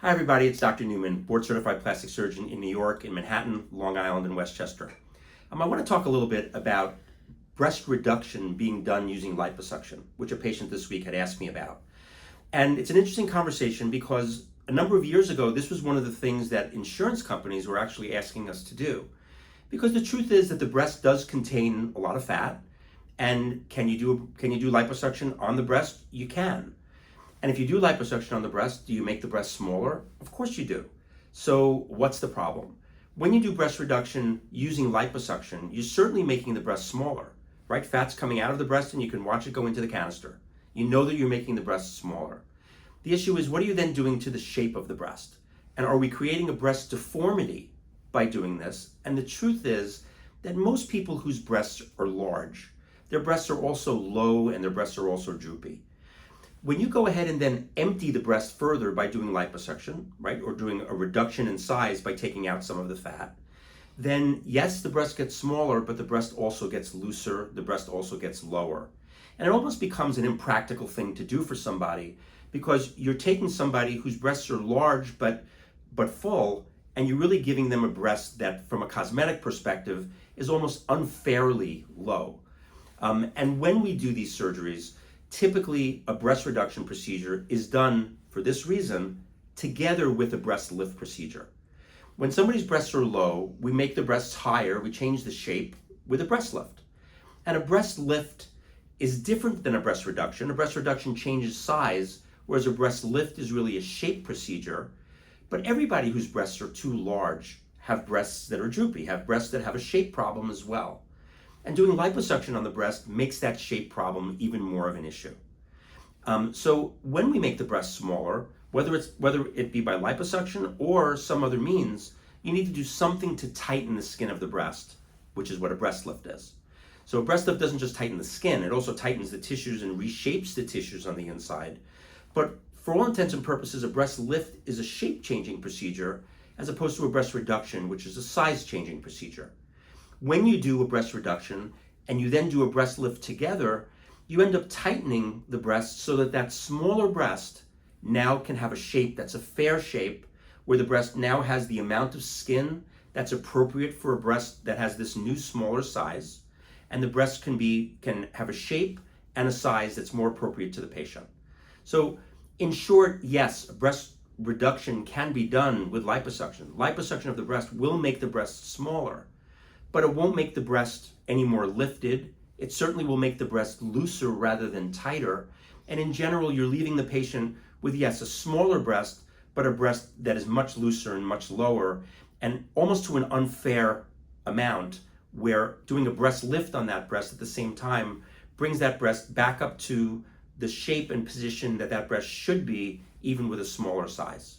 Hi everybody, it's Dr. Newman, board certified plastic surgeon in New York, in Manhattan, Long Island, and Westchester. I want to talk a little bit about breast reduction being done using liposuction, which a patient this week had asked me about. And it's an interesting conversation because a number of years ago, this was one of the things that insurance companies were actually asking us to do. Because the truth is that the breast does contain a lot of fat, and can you do liposuction on the breast? You can. And if you do liposuction on the breast, do you make the breast smaller? Of course you do. So what's the problem? When you do breast reduction using liposuction, you're certainly making the breast smaller, right? Fat's coming out of the breast and you can watch it go into the canister. You know that you're making the breast smaller. The issue is, what are you then doing to the shape of the breast? And are we creating a breast deformity by doing this? And the truth is that most people whose breasts are large, their breasts are also low and their breasts are also droopy. When you go ahead and then empty the breast further by doing liposuction, right, or doing a reduction in size by taking out some of the fat, then yes, the breast gets smaller, but the breast also gets looser, the breast also gets lower. And it almost becomes an impractical thing to do for somebody because you're taking somebody whose breasts are large but full, and you're really giving them a breast that, from a cosmetic perspective, is almost unfairly low. And when we do these surgeries, typically, a breast reduction procedure is done for this reason together with a breast lift procedure. When somebody's breasts are low, we make the breasts higher, we change the shape with a breast lift. And a breast lift is different than a breast reduction. A breast reduction changes size, whereas a breast lift is really a shape procedure. But everybody whose breasts are too large have breasts that are droopy, have breasts that have a shape problem as well. And doing liposuction on the breast makes that shape problem even more of an issue. So when we make the breast smaller, whether it be by liposuction or some other means, you need to do something to tighten the skin of the breast, which is what a breast lift is. So a breast lift doesn't just tighten the skin, it also tightens the tissues and reshapes the tissues on the inside. But for all intents and purposes, a breast lift is a shape-changing procedure as opposed to a breast reduction, which is a size-changing procedure. When you do a breast reduction and you then do a breast lift together, you end up tightening the breast so that that smaller breast now can have a shape that's a fair shape, where the breast now has the amount of skin that's appropriate for a breast that has this new smaller size, and the breast can have a shape and a size that's more appropriate to the patient. So in short, yes, breast reduction can be done with liposuction. Liposuction of the breast will make the breast smaller, but it won't make the breast any more lifted. It certainly will make the breast looser rather than tighter. And in general, you're leaving the patient with, yes, a smaller breast, but a breast that is much looser and much lower, and almost to an unfair amount, where doing a breast lift on that breast at the same time brings that breast back up to the shape and position that that breast should be, even with a smaller size.